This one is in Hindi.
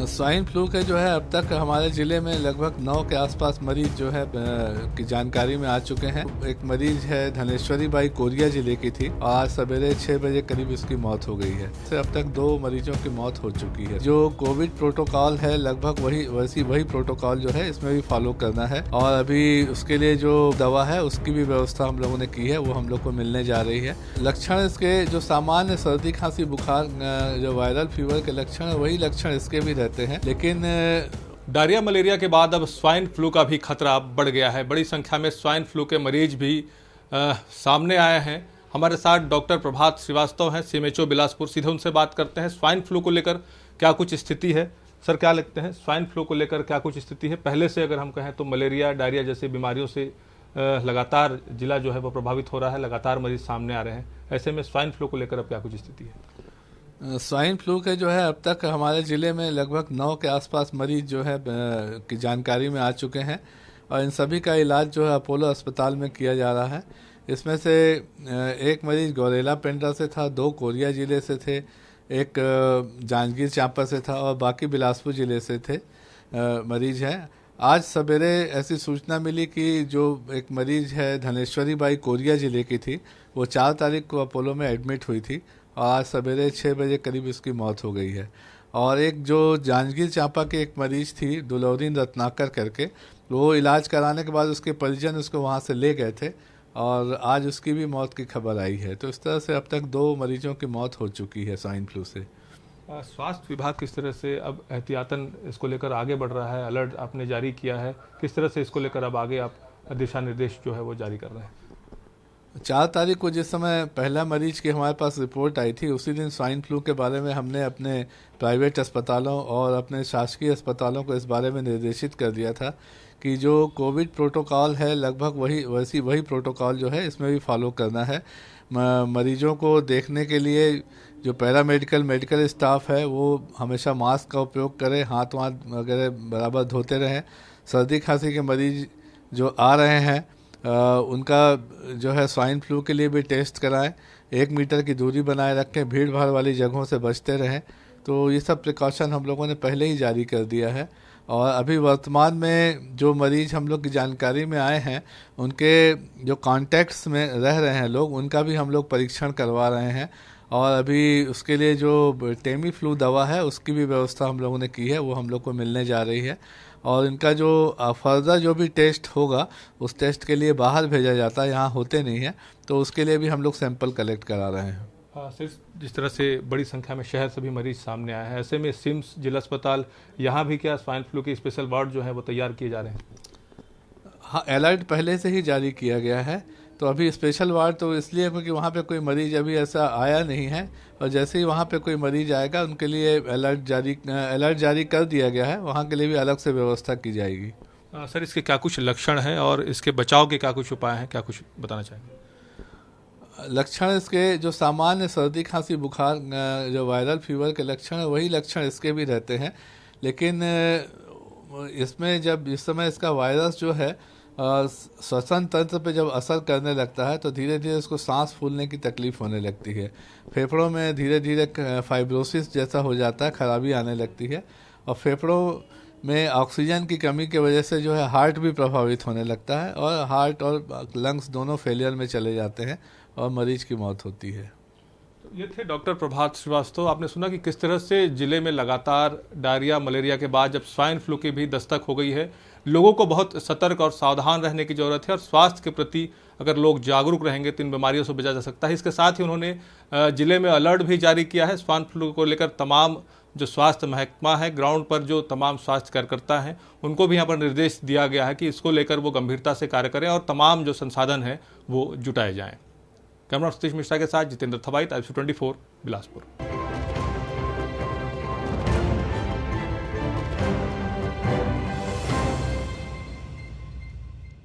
स्वाइन फ्लू के जो है अब तक हमारे ज़िले में लगभग 9 के आसपास मरीज जो है की जानकारी में आ चुके हैं। एक मरीज है धनेश्वरी बाई कोरिया ज़िले की थी और आज सवेरे 6 बजे करीब इसकी मौत हो गई है। इससे अब तक 2 मरीजों की मौत हो चुकी है। जो कोविड प्रोटोकॉल है लगभग वही प्रोटोकॉल जो है इसमें भी फॉलो करना है और अभी उसके लिए जो दवा है उसकी भी व्यवस्था हम लोगों ने की है, वो हम लोग को मिलने जा रही है। लक्षण इसके जो सामान्य सर्दी खांसी बुखार जो वायरल फीवर के लक्षण है वही लक्षण इसके भी रहते हैं, लेकिन डायरिया मलेरिया के बाद अब स्वाइन फ्लू का भी खतरा बढ़ गया है। बड़ी संख्या में स्वाइन फ्लू के मरीज भी सामने आए हैं। हमारे साथ डॉक्टर प्रभात श्रीवास्तव हैं, सीएमएचओ बिलासपुर। सीधे उनसे बात करते हैं। स्वाइन फ्लू को लेकर क्या कुछ स्थिति है? सर, क्या लगते हैं स्वाइन फ्लू को लेकर क्या कुछ स्थिति है? पहले से अगर हम कहें तो मलेरिया डायरिया जैसी बीमारियों से लगातार जिला जो है वो प्रभावित हो रहा है, लगातार मरीज सामने आ रहे हैं। ऐसे में स्वाइन फ्लू को लेकर अब क्या कुछ स्थिति है? स्वाइन फ्लू के जो है अब तक हमारे ज़िले में लगभग 9 के आसपास मरीज जो है की जानकारी में आ चुके हैं और इन सभी का इलाज जो है अपोलो अस्पताल में किया जा रहा है। इसमें से एक मरीज गौरेला पेंड्रा से था, 2 कोरिया ज़िले से थे, एक जांजगीर चांपा से था और बाकी बिलासपुर ज़िले से थे मरीज हैं। आज सवेरे ऐसी सूचना मिली कि जो एक मरीज है धनेश्वरी बाई कोरिया ज़िले की थी, वो 4 तारीख को अपोलो में एडमिट हुई थी और आज सवेरे 6 बजे करीब इसकी मौत हो गई है। और एक जो जांजगीर चांपा की एक मरीज थी दुलौरीन रत्नाकर करके, वो इलाज कराने के बाद उसके परिजन उसको वहाँ से ले गए थे और आज उसकी भी मौत की खबर आई है। तो इस तरह से अब तक 2 मरीजों की मौत हो चुकी है स्वाइन फ्लू से। स्वास्थ्य विभाग किस तरह से अब एहतियातन इसको लेकर आगे बढ़ रहा है? अलर्ट आपने जारी किया है, किस तरह से इसको लेकर अब आगे आप दिशा निर्देश जो है वो जारी कर रहे हैं? 4 तारीख को जिस समय पहला मरीज की हमारे पास रिपोर्ट आई थी, उसी दिन स्वाइन फ्लू के बारे में हमने अपने प्राइवेट अस्पतालों और अपने शासकीय अस्पतालों को इस बारे में निर्देशित कर दिया था कि जो कोविड प्रोटोकॉल है लगभग वही प्रोटोकॉल जो है इसमें भी फॉलो करना है। मरीजों को देखने के लिए जो मेडिकल स्टाफ है वो हमेशा मास्क का उपयोग करे, हाथ वगैरह बराबर धोते रहें। सर्दी खांसी के मरीज जो आ रहे हैं उनका जो है स्वाइन फ्लू के लिए भी टेस्ट कराएं, 1 मीटर की दूरी बनाए रखें, भीड़ भाड़ वाली जगहों से बचते रहें। तो ये सब प्रिकॉशन हम लोगों ने पहले ही जारी कर दिया है और अभी वर्तमान में जो मरीज हम लोग की जानकारी में आए हैं उनके जो कॉन्टैक्ट्स में रह रहे हैं लोग, उनका भी हम लोग परीक्षण करवा रहे हैं और अभी उसके लिए जो टेमी फ्लू दवा है उसकी भी व्यवस्था हम लोगों ने की है, वो हम लोग को मिलने जा रही है। और इनका जो फर्दर जो भी टेस्ट होगा उस टेस्ट के लिए बाहर भेजा जाता है, यहाँ होते नहीं है, तो उसके लिए भी हम लोग सैंपल कलेक्ट करा रहे हैं। सिर्फ जिस तरह से बड़ी संख्या में शहर से भी मरीज सामने आए हैं, ऐसे में सिम्स जिला अस्पताल यहाँ भी क्या स्वाइन फ्लू के स्पेशल वार्ड जो है वो तैयार किए जा रहे हैं? हाँ, अलर्ट पहले से ही जारी किया गया है। तो अभी स्पेशल वार्ड तो इसलिए क्योंकि वहाँ पे कोई मरीज अभी ऐसा आया नहीं है और जैसे ही वहाँ पे कोई मरीज आएगा उनके लिए अलर्ट जारी कर दिया गया है, वहाँ के लिए भी अलग से व्यवस्था की जाएगी। सर, इसके क्या कुछ लक्षण हैं और इसके बचाव के क्या कुछ उपाय हैं, क्या कुछ बताना चाहेंगे? लक्षण इसके जो सामान्य सर्दी खांसी बुखार जो वायरल फीवर के लक्षण है वही लक्षण इसके भी रहते हैं, लेकिन इसमें जब इस समय इसका वायरस जो है श्वसन तंत्र पे जब असर करने लगता है तो धीरे धीरे उसको सांस फूलने की तकलीफ होने लगती है, फेफड़ों में धीरे धीरे फाइब्रोसिस जैसा हो जाता है, खराबी आने लगती है और फेफड़ों में ऑक्सीजन की कमी की वजह से जो है हार्ट भी प्रभावित होने लगता है और हार्ट और लंग्स दोनों फेलियर में चले जाते हैं और मरीज की मौत होती है। ये थे डॉक्टर प्रभात श्रीवास्तव। आपने सुना कि किस तरह से जिले में लगातार डायरिया मलेरिया के बाद जब स्वाइन फ्लू की भी दस्तक हो गई है, लोगों को बहुत सतर्क और सावधान रहने की जरूरत है और स्वास्थ्य के प्रति अगर लोग जागरूक रहेंगे तो इन बीमारियों से बचा जा सकता है। इसके साथ ही उन्होंने जिले में अलर्ट भी जारी किया है स्वाइन फ्लू को लेकर। तमाम जो स्वास्थ्य महकमा है, ग्राउंड पर जो तमाम स्वास्थ्य कार्यकर्ता हैं, उनको भी यहाँ पर निर्देश दिया गया है कि इसको लेकर वो गंभीरता से कार्य करें और तमाम जो संसाधन हैं वो जुटाए जाएँ। कैमरा सतीश मिश्रा के साथ जितेंद्र थवाई, ICTV 24 बिलासपुर।